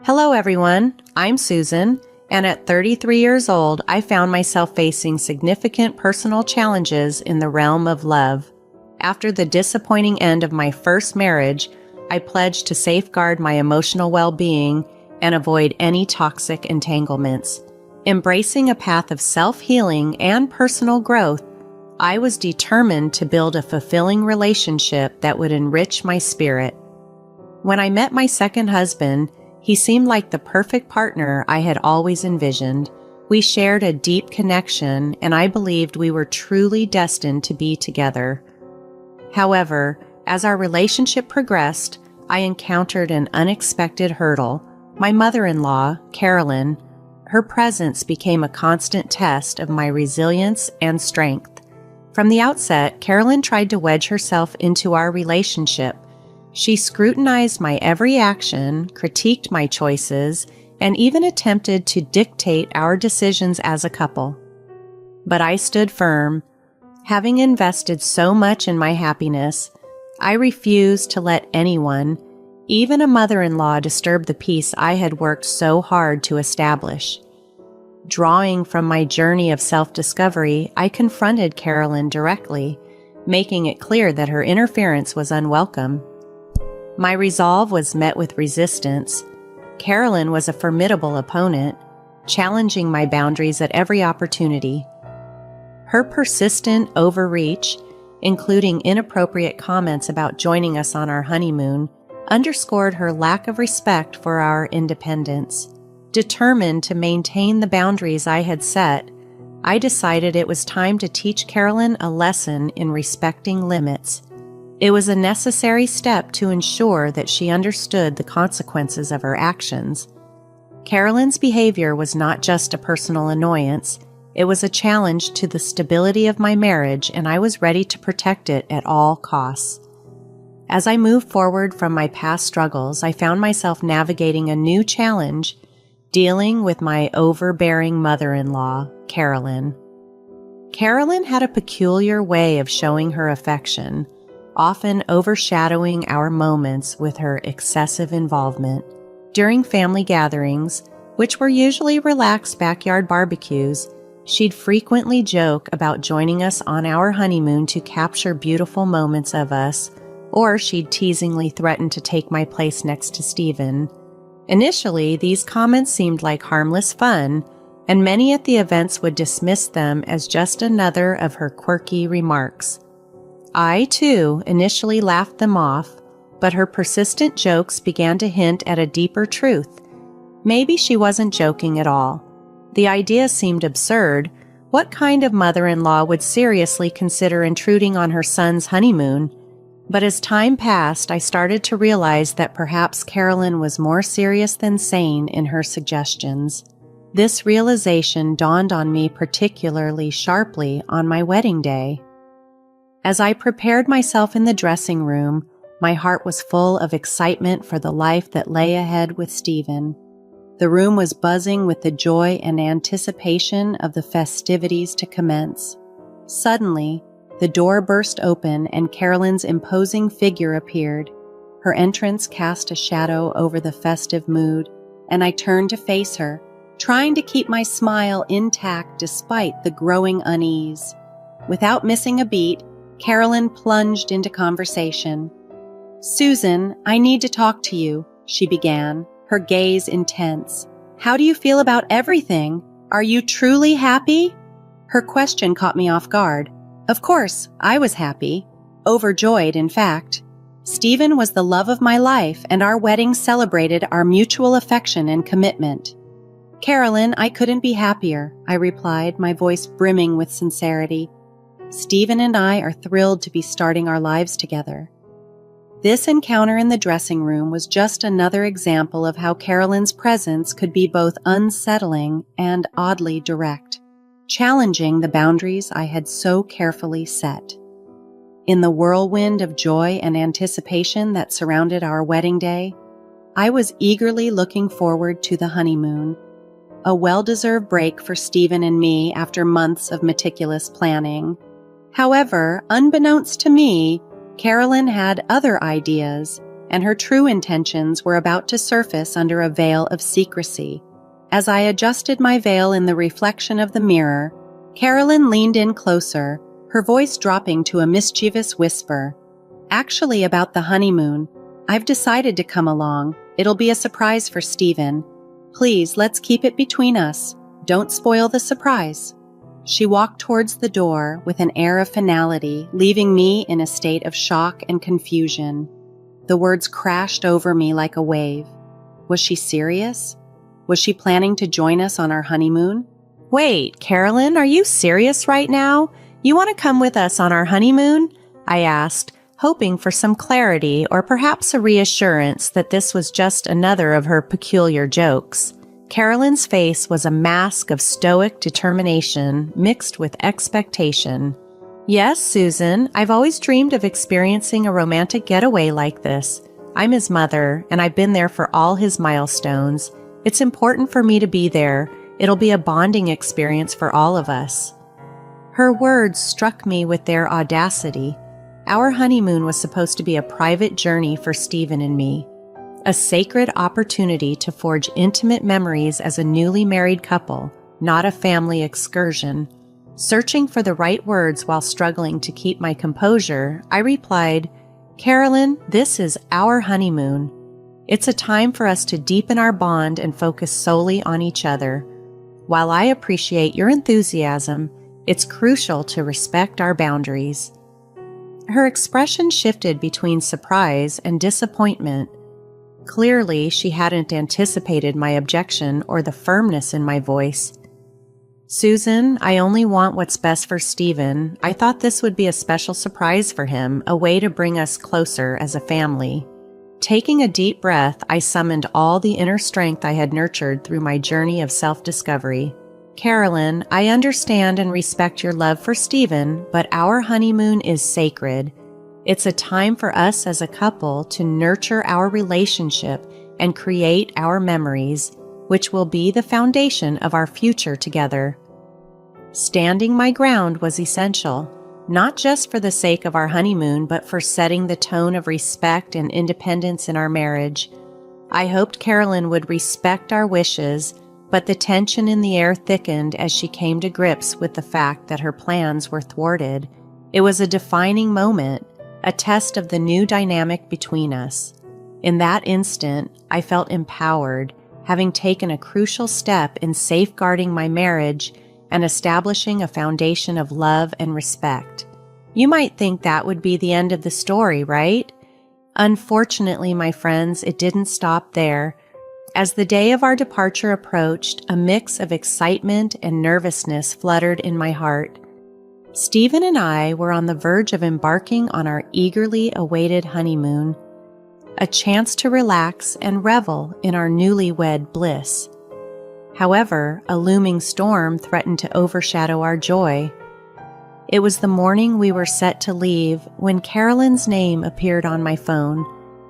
Hello, everyone. I'm Susan, and at 33 years old, I found myself facing significant personal challenges in the realm of love. After the disappointing end of my first marriage, I pledged to safeguard my emotional well-being and avoid any toxic entanglements. Embracing a path of self-healing and personal growth, I was determined to build a fulfilling relationship that would enrich my spirit. When I met my second husband, he seemed like the perfect partner I had always envisioned. We shared a deep connection, and I believed we were truly destined to be together. However, as our relationship progressed, I encountered an unexpected hurdle. My mother-in-law, Carolyn, her presence became a constant test of my resilience and strength. From the outset, Carolyn tried to wedge herself into our relationship. She scrutinized my every action, critiqued my choices, and even attempted to dictate our decisions as a couple. But I stood firm. Having invested so much in my happiness, I refused to let anyone, even a mother-in-law, disturb the peace I had worked so hard to establish. Drawing from my journey of self-discovery, I confronted Carolyn directly, making it clear that her interference was unwelcome. My resolve was met with resistance. Carolyn was a formidable opponent, challenging my boundaries at every opportunity. Her persistent overreach, including inappropriate comments about joining us on our honeymoon, underscored her lack of respect for our independence. Determined to maintain the boundaries I had set, I decided it was time to teach Carolyn a lesson in respecting limits. It was a necessary step to ensure that she understood the consequences of her actions. Carolyn's behavior was not just a personal annoyance, it was a challenge to the stability of my marriage, and I was ready to protect it at all costs. As I moved forward from my past struggles, I found myself navigating a new challenge, dealing with my overbearing mother-in-law, Carolyn. Carolyn had a peculiar way of showing her affection, often overshadowing our moments with her excessive involvement. During family gatherings, which were usually relaxed backyard barbecues, she'd frequently joke about joining us on our honeymoon to capture beautiful moments of us, or she'd teasingly threaten to take my place next to Stephen. Initially, these comments seemed like harmless fun, and many at the events would dismiss them as just another of her quirky remarks. I, too, initially laughed them off, but her persistent jokes began to hint at a deeper truth. Maybe she wasn't joking at all. The idea seemed absurd. What kind of mother-in-law would seriously consider intruding on her son's honeymoon? But as time passed, I started to realize that perhaps Carolyn was more serious than sane in her suggestions. This realization dawned on me particularly sharply on my wedding day. As I prepared myself in the dressing room, my heart was full of excitement for the life that lay ahead with Stephen. The room was buzzing with the joy and anticipation of the festivities to commence. Suddenly, the door burst open and Carolyn's imposing figure appeared. Her entrance cast a shadow over the festive mood, and I turned to face her, trying to keep my smile intact despite the growing unease. Without missing a beat, Carolyn plunged into conversation. "Susan, I need to talk to you," she began, her gaze intense. "How do you feel about everything? Are you truly happy?" Her question caught me off guard. Of course, I was happy. Overjoyed, in fact. Stephen was the love of my life, and our wedding celebrated our mutual affection and commitment. "Carolyn, I couldn't be happier," I replied, my voice brimming with sincerity. "Stephen and I are thrilled to be starting our lives together." This encounter in the dressing room was just another example of how Carolyn's presence could be both unsettling and oddly direct, challenging the boundaries I had so carefully set. In the whirlwind of joy and anticipation that surrounded our wedding day, I was eagerly looking forward to the honeymoon, a well-deserved break for Stephen and me after months of meticulous planning. However, unbeknownst to me, Carolyn had other ideas, and her true intentions were about to surface under a veil of secrecy. As I adjusted my veil in the reflection of the mirror, Carolyn leaned in closer, her voice dropping to a mischievous whisper. "Actually, about the honeymoon. I've decided to come along. It'll be a surprise for Stephen. Please, let's keep it between us. Don't spoil the surprise." She walked towards the door with an air of finality, leaving me in a state of shock and confusion. The words crashed over me like a wave. Was she serious? Was she planning to join us on our honeymoon? "Wait, Carolyn, are you serious right now? You want to come with us on our honeymoon?" I asked, hoping for some clarity or perhaps a reassurance that this was just another of her peculiar jokes. Carolyn's face was a mask of stoic determination mixed with expectation. "Yes, Susan, I've always dreamed of experiencing a romantic getaway like this. I'm his mother, and I've been there for all his milestones. It's important for me to be there. It'll be a bonding experience for all of us." Her words struck me with their audacity. Our honeymoon was supposed to be a private journey for Stephen and me, a sacred opportunity to forge intimate memories as a newly married couple, not a family excursion. Searching for the right words while struggling to keep my composure, I replied, "Carolyn, this is our honeymoon. It's a time for us to deepen our bond and focus solely on each other. While I appreciate your enthusiasm, it's crucial to respect our boundaries." Her expression shifted between surprise and disappointment. Clearly, she hadn't anticipated my objection or the firmness in my voice. "Susan, I only want what's best for Stephen. I thought this would be a special surprise for him, a way to bring us closer as a family." Taking a deep breath, I summoned all the inner strength I had nurtured through my journey of self-discovery. "Carolyn, I understand and respect your love for Stephen, but our honeymoon is sacred. It's a time for us as a couple to nurture our relationship and create our memories, which will be the foundation of our future together." Standing my ground was essential, not just for the sake of our honeymoon, but for setting the tone of respect and independence in our marriage. I hoped Carolyn would respect our wishes, but the tension in the air thickened as she came to grips with the fact that her plans were thwarted. It was a defining moment, a test of the new dynamic between us. In that instant, I felt empowered, having taken a crucial step in safeguarding my marriage and establishing a foundation of love and respect. You might think that would be the end of the story, right? Unfortunately, my friends, it didn't stop there. As the day of our departure approached, a mix of excitement and nervousness fluttered in my heart. Stephen and I were on the verge of embarking on our eagerly awaited honeymoon, a chance to relax and revel in our newlywed bliss. However, a looming storm threatened to overshadow our joy. It was the morning we were set to leave when Carolyn's name appeared on my phone.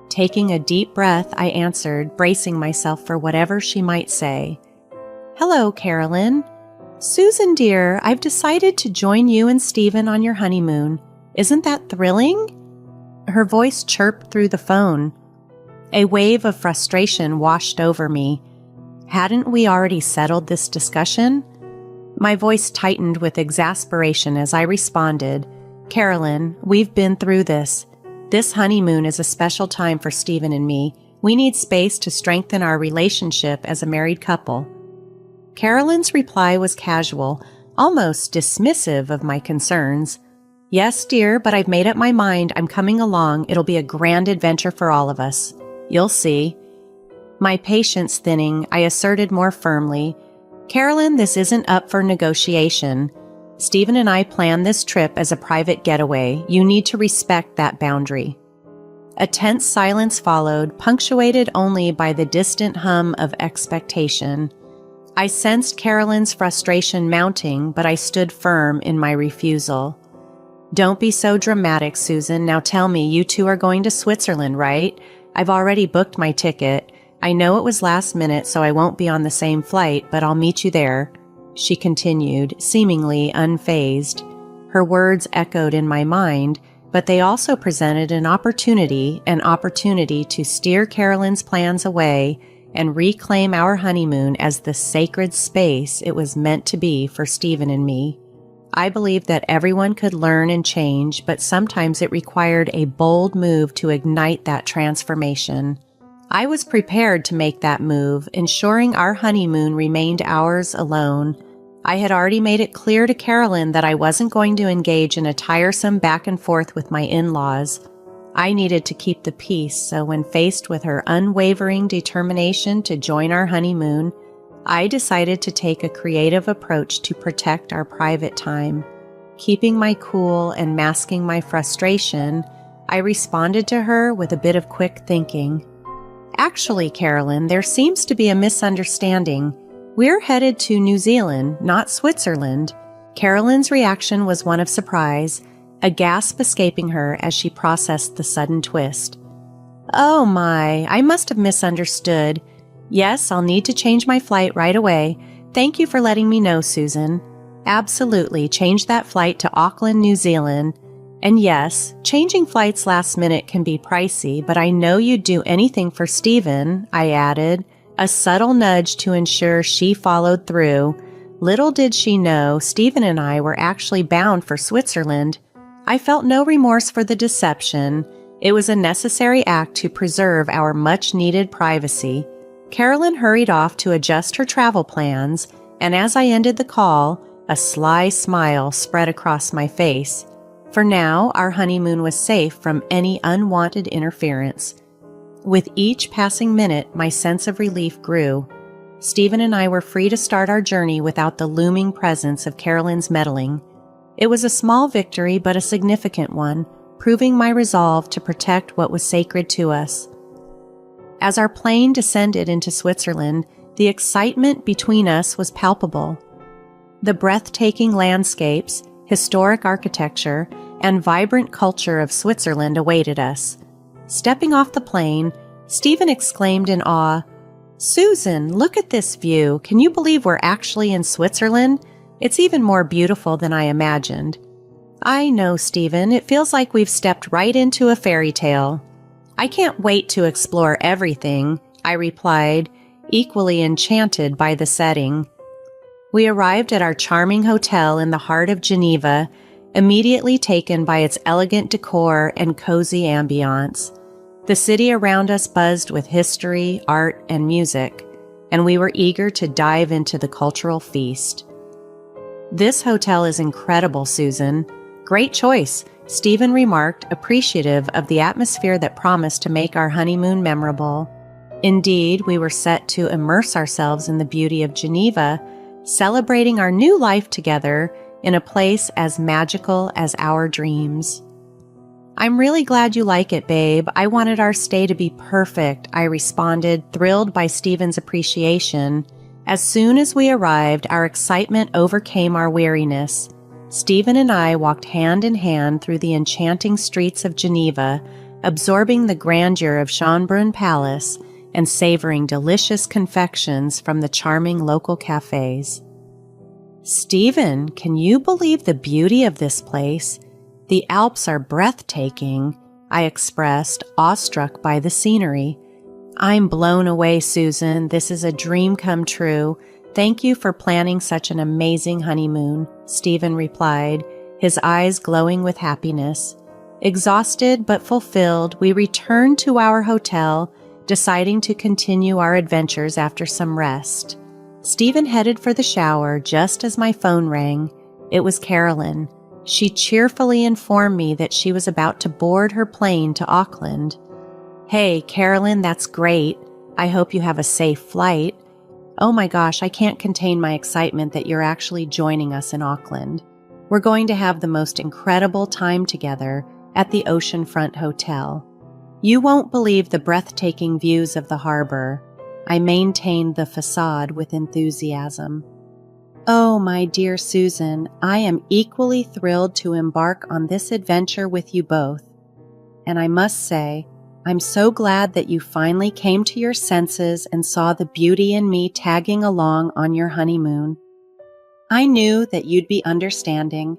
Taking a deep breath, I answered, bracing myself for whatever she might say. "Hello, Carolyn. Susan, dear, I've decided to join you and Stephen on your honeymoon. Isn't that thrilling?" Her voice chirped through the phone. A wave of frustration washed over me. Hadn't we already settled this discussion? My voice tightened with exasperation as I responded, "Carolyn, we've been through this. This honeymoon is a special time for Stephen and me. We need space to strengthen our relationship as a married couple." Carolyn's reply was casual, almost dismissive of my concerns. "Yes, dear, but I've made up my mind. I'm coming along. It'll be a grand adventure for all of us. You'll see." My patience thinning, I asserted more firmly, "Carolyn, this isn't up for negotiation. Stephen and I planned this trip as a private getaway. You need to respect that boundary." A tense silence followed, punctuated only by the distant hum of expectation. I sensed Carolyn's frustration mounting, but I stood firm in my refusal. "Don't be so dramatic, Susan. Now tell me, you two are going to Switzerland, right? I've already booked my ticket. I know it was last minute, so I won't be on the same flight, but I'll meet you there," she continued, seemingly unfazed. Her words echoed in my mind, but they also presented an opportunity to steer Carolyn's plans away and reclaim our honeymoon as the sacred space it was meant to be for Stephen and me. I believe that everyone could learn and change, but sometimes it required a bold move to ignite that transformation. I was prepared to make that move, ensuring our honeymoon remained ours alone. I had already made it clear to Carolyn that I wasn't going to engage in a tiresome back and forth with my in-laws. I needed to keep the peace, so when faced with her unwavering determination to join our honeymoon, I decided to take a creative approach to protect our private time. Keeping my cool and masking my frustration, I responded to her with a bit of quick thinking. Actually, Carolyn, there seems to be a misunderstanding. We're headed to New Zealand, not Switzerland. Carolyn's reaction was one of surprise, a gasp escaping her as she processed the sudden twist. Oh my, I must have misunderstood. Yes, I'll need to change my flight right away. Thank you for letting me know, Susan. Absolutely, change that flight to Auckland, New Zealand. And yes, changing flights last minute can be pricey, but I know you'd do anything for Stephen, I added, a subtle nudge to ensure she followed through. Little did she know, Stephen and I were actually bound for Switzerland. I felt no remorse for the deception. It was a necessary act to preserve our much-needed privacy. Carolyn hurried off to adjust her travel plans, and as I ended the call, a sly smile spread across my face. For now, our honeymoon was safe from any unwanted interference. With each passing minute, my sense of relief grew. Stephen and I were free to start our journey without the looming presence of Carolyn's meddling. It was a small victory, but a significant one, proving my resolve to protect what was sacred to us. As our plane descended into Switzerland, the excitement between us was palpable. The breathtaking landscapes, historic architecture, and vibrant culture of Switzerland awaited us. Stepping off the plane, Stephen exclaimed in awe, "Susan, look at this view. Can you believe we're actually in Switzerland? It's even more beautiful than I imagined." "I know, Stephen. It feels like we've stepped right into a fairy tale." "I can't wait to explore everything," I replied, equally enchanted by the setting. We arrived at our charming hotel in the heart of Geneva, immediately taken by its elegant decor and cozy ambiance. The city around us buzzed with history, art, and music, and we were eager to dive into the cultural feast. "This hotel is incredible, Susan." "Great choice," Stephen remarked, appreciative of the atmosphere that promised to make our honeymoon memorable. Indeed, we were set to immerse ourselves in the beauty of Geneva, celebrating our new life together in a place as magical as our dreams. "I'm really glad you like it, babe. I wanted our stay to be perfect," I responded, thrilled by Stephen's appreciation. As soon as we arrived, our excitement overcame our weariness. Stephen and I walked hand in hand through the enchanting streets of Geneva, absorbing the grandeur of Schönbrunn Palace and savoring delicious confections from the charming local cafes. "Stephen, can you believe the beauty of this place? The Alps are breathtaking," I expressed, awestruck by the scenery. "I'm blown away, Susan. This is a dream come true. Thank you for planning such an amazing honeymoon," Stephen replied, his eyes glowing with happiness. Exhausted but fulfilled, we returned to our hotel, deciding to continue our adventures after some rest. Stephen headed for the shower just as my phone rang. It was Carolyn. She cheerfully informed me that she was about to board her plane to Auckland. "Hey, Carolyn, that's great. I hope you have a safe flight." "Oh my gosh, I can't contain my excitement that you're actually joining us in Auckland. We're going to have the most incredible time together at the Oceanfront Hotel. You won't believe the breathtaking views of the harbor." I maintained the facade with enthusiasm. "Oh, my dear Susan, I am equally thrilled to embark on this adventure with you both. And I must say, I'm so glad that you finally came to your senses and saw the beauty in me tagging along on your honeymoon." "I knew that you'd be understanding,"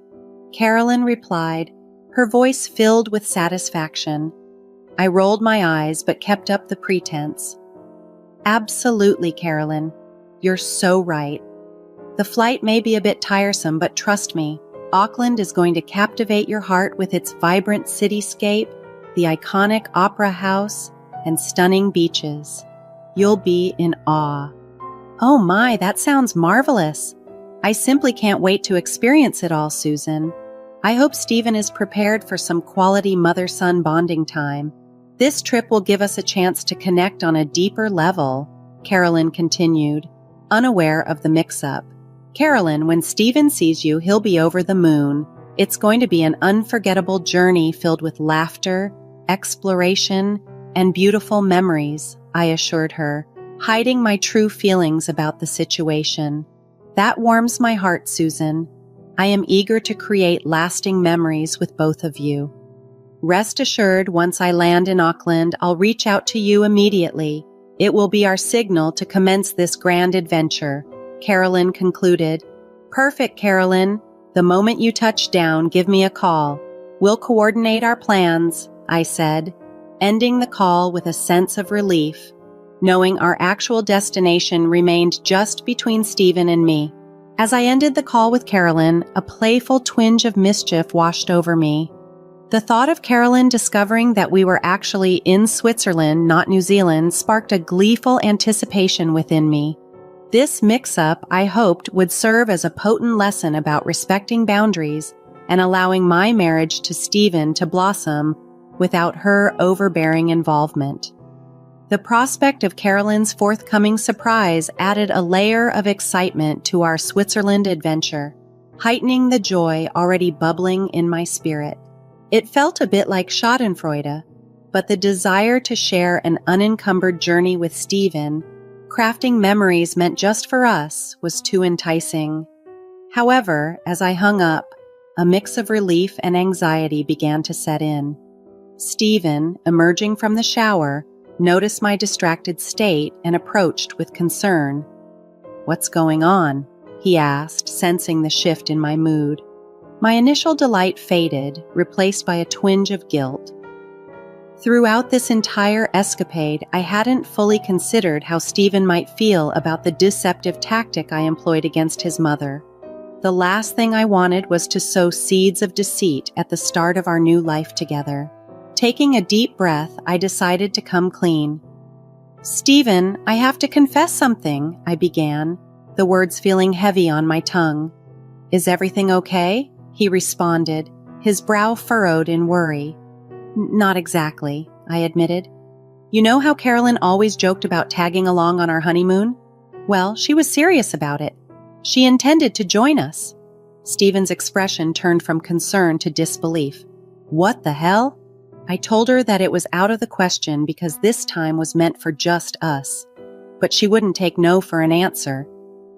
Carolyn replied, her voice filled with satisfaction. I rolled my eyes but kept up the pretense. Absolutely, Carolyn. You're so right. The flight may be a bit tiresome, but trust me, Auckland is going to captivate your heart with its vibrant cityscape, the iconic opera house, and stunning beaches. You'll be in awe. Oh my, that sounds marvelous. I simply can't wait to experience it all, Susan. I hope Stephen is prepared for some quality mother-son bonding time. This trip will give us a chance to connect on a deeper level, Carolyn continued, unaware of the mix-up. Carolyn, when Stephen sees you, he'll be over the moon. It's going to be an unforgettable journey filled with laughter, exploration, and beautiful memories, I assured her, hiding my true feelings about the situation. That warms my heart, Susan. I am eager to create lasting memories with both of you. Rest assured, once I land in Auckland, I'll reach out to you immediately. It will be our signal to commence this grand adventure, Carolyn concluded. Perfect, Carolyn. The moment you touch down, give me a call. We'll coordinate our plans, I said, ending the call with a sense of relief, knowing our actual destination remained just between Stephen and me. As I ended the call with Carolyn, a playful twinge of mischief washed over me. The thought of Carolyn discovering that we were actually in Switzerland, not New Zealand, sparked a gleeful anticipation within me. This mix-up, I hoped, would serve as a potent lesson about respecting boundaries and allowing my marriage to Stephen to blossom without her overbearing involvement. The prospect of Carolyn's forthcoming surprise added a layer of excitement to our Switzerland adventure, heightening the joy already bubbling in my spirit. It felt a bit like schadenfreude, but the desire to share an unencumbered journey with Stephen, crafting memories meant just for us, was too enticing. However, as I hung up, a mix of relief and anxiety began to set in. Stephen, emerging from the shower, noticed my distracted state and approached with concern. "What's going on?" he asked, sensing the shift in my mood. My initial delight faded, replaced by a twinge of guilt. Throughout this entire escapade, I hadn't fully considered how Stephen might feel about the deceptive tactic I employed against his mother. The last thing I wanted was to sow seeds of deceit at the start of our new life together. Taking a deep breath, I decided to come clean. "Stephen, I have to confess something," I began, the words feeling heavy on my tongue. "Is everything okay?" he responded, his brow furrowed in worry. "Not exactly," I admitted. "You know how Carolyn always joked about tagging along on our honeymoon? Well, she was serious about it. She intended to join us." Stephen's expression turned from concern to disbelief. "What the hell?" I told her that it was out of the question because this time was meant for just us. But she wouldn't take no for an answer.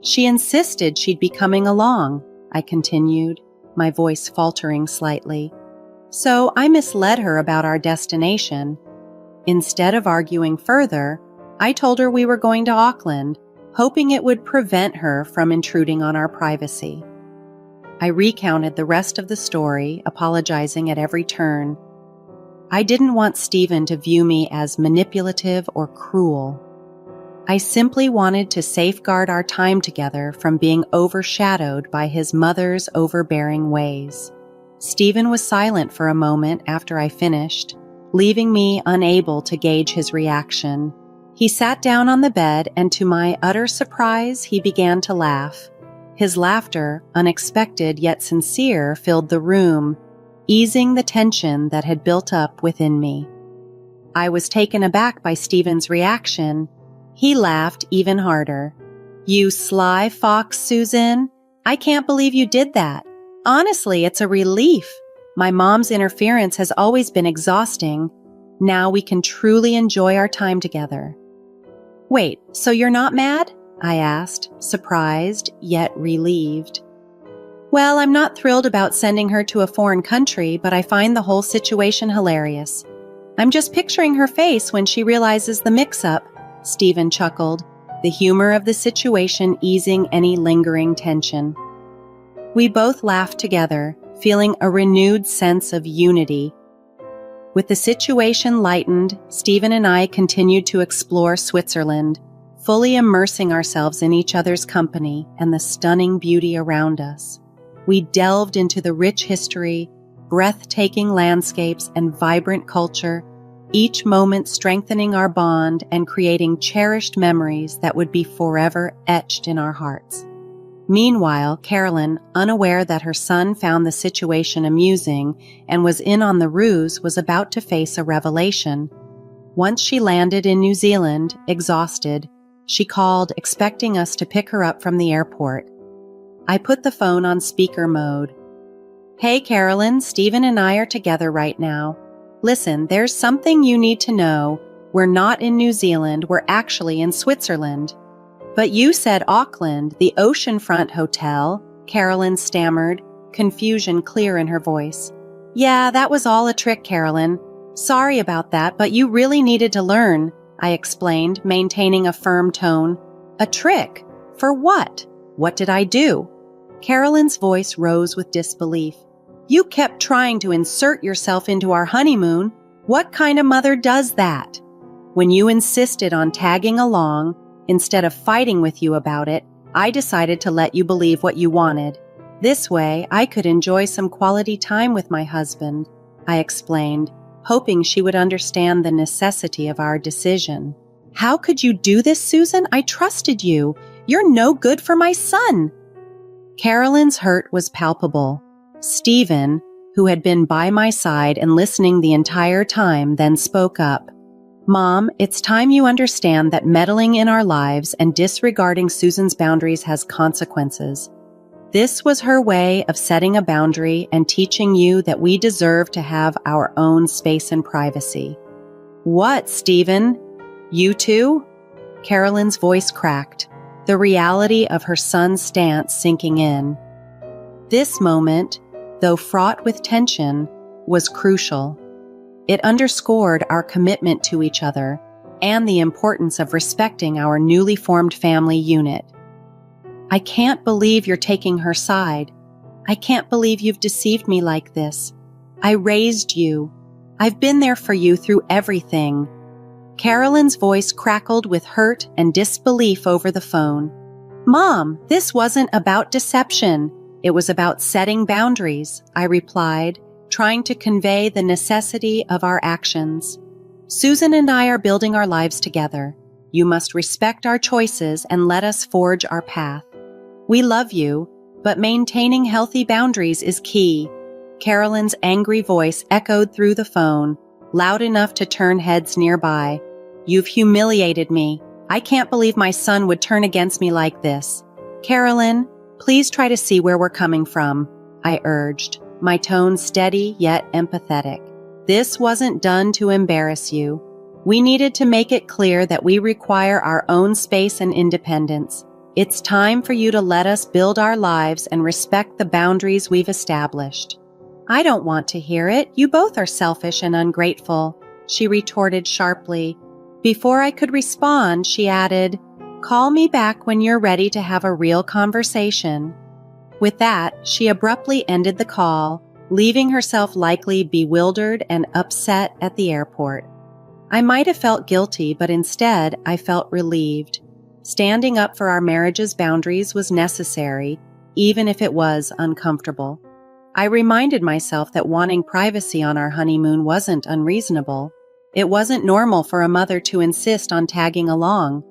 She insisted she'd be coming along, I continued, my voice faltering slightly. So I misled her about our destination. Instead of arguing further, I told her we were going to Auckland, hoping it would prevent her from intruding on our privacy. I recounted the rest of the story, apologizing at every turn. I didn't want Stephen to view me as manipulative or cruel. I simply wanted to safeguard our time together from being overshadowed by his mother's overbearing ways. Stephen was silent for a moment after I finished, leaving me unable to gauge his reaction. He sat down on the bed, and to my utter surprise, he began to laugh. His laughter, unexpected yet sincere, filled the room, easing the tension that had built up within me. I was taken aback by Stephen's reaction. He laughed even harder. "You sly fox, Susan. I can't believe you did that. Honestly, it's a relief. My mom's interference has always been exhausting. Now we can truly enjoy our time together." "Wait, so you're not mad?" I asked, surprised yet relieved. "Well, I'm not thrilled about sending her to a foreign country, but I find the whole situation hilarious. I'm just picturing her face when she realizes the mix-up," Stephen chuckled, the humor of the situation easing any lingering tension. We both laughed together, feeling a renewed sense of unity. With the situation lightened, Stephen and I continued to explore Switzerland, fully immersing ourselves in each other's company and the stunning beauty around us. We delved into the rich history, breathtaking landscapes, and vibrant culture, each moment strengthening our bond and creating cherished memories that would be forever etched in our hearts. Meanwhile, Carolyn, unaware that her son found the situation amusing and was in on the ruse, was about to face a revelation. Once she landed in New Zealand, exhausted, she called, expecting us to pick her up from the airport. I put the phone on speaker mode. "Hey, Carolyn, Stephen and I are together right now. Listen, there's something you need to know. We're not in New Zealand, we're actually in Switzerland." "But you said Auckland, the oceanfront hotel," Carolyn stammered, confusion clear in her voice. "Yeah, that was all a trick, Carolyn. Sorry about that, but you really needed to learn," I explained, maintaining a firm tone. "A trick? For what? What did I do?" Carolyn's voice rose with disbelief. "You kept trying to insert yourself into our honeymoon. What kind of mother does that? When you insisted on tagging along, instead of fighting with you about it, I decided to let you believe what you wanted. This way, I could enjoy some quality time with my husband," I explained, hoping she would understand the necessity of our decision. "How could you do this, Susan? I trusted you. You're no good for my son." Carolyn's hurt was palpable. Stephen, who had been by my side and listening the entire time, then spoke up. "Mom, it's time you understand that meddling in our lives and disregarding Susan's boundaries has consequences. This was her way of setting a boundary and teaching you that we deserve to have our own space and privacy." "What, Stephen? You too?" Carolyn's voice cracked, the reality of her son's stance sinking in. This moment, though fraught with tension, was crucial. It underscored our commitment to each other and the importance of respecting our newly formed family unit. "I can't believe you're taking her side. I can't believe you've deceived me like this. I raised you. I've been there for you through everything." Carolyn's voice crackled with hurt and disbelief over the phone. "Mom, this wasn't about deception. It was about setting boundaries," I replied, trying to convey the necessity of our actions. "Susan and I are building our lives together. You must respect our choices and let us forge our path. We love you, but maintaining healthy boundaries is key." Carolyn's angry voice echoed through the phone, loud enough to turn heads nearby. "You've humiliated me. I can't believe my son would turn against me like this." "Carolyn, please try to see where we're coming from," I urged, my tone steady yet empathetic. "This wasn't done to embarrass you. We needed to make it clear that we require our own space and independence. It's time for you to let us build our lives and respect the boundaries we've established." "I don't want to hear it. You both are selfish and ungrateful," she retorted sharply. Before I could respond, she added, "Call me back when you're ready to have a real conversation." With that, she abruptly ended the call, leaving herself likely bewildered and upset at the airport. I might have felt guilty, but instead I felt relieved. Standing up for our marriage's boundaries was necessary, even if it was uncomfortable. I reminded myself that wanting privacy on our honeymoon wasn't unreasonable. It wasn't normal for a mother to insist on tagging along.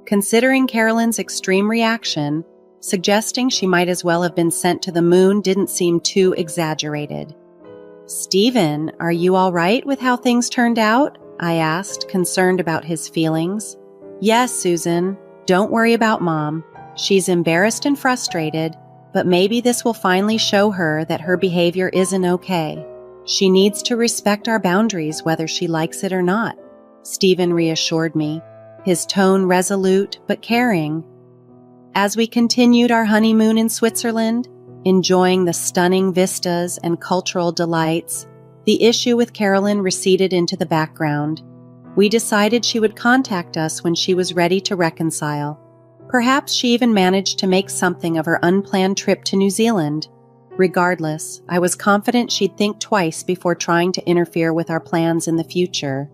Considering Carolyn's extreme reaction, suggesting she might as well have been sent to the moon didn't seem too exaggerated. "Stephen, are you all right with how things turned out?" I asked, concerned about his feelings. "Yes, Susan. Don't worry about Mom. She's embarrassed and frustrated, but maybe this will finally show her that her behavior isn't okay. She needs to respect our boundaries whether she likes it or not," Stephen reassured me, his tone resolute but caring. As we continued our honeymoon in Switzerland, enjoying the stunning vistas and cultural delights, the issue with Carolyn receded into the background. We decided she would contact us when she was ready to reconcile. Perhaps she even managed to make something of her unplanned trip to New Zealand. Regardless, I was confident she'd think twice before trying to interfere with our plans in the future.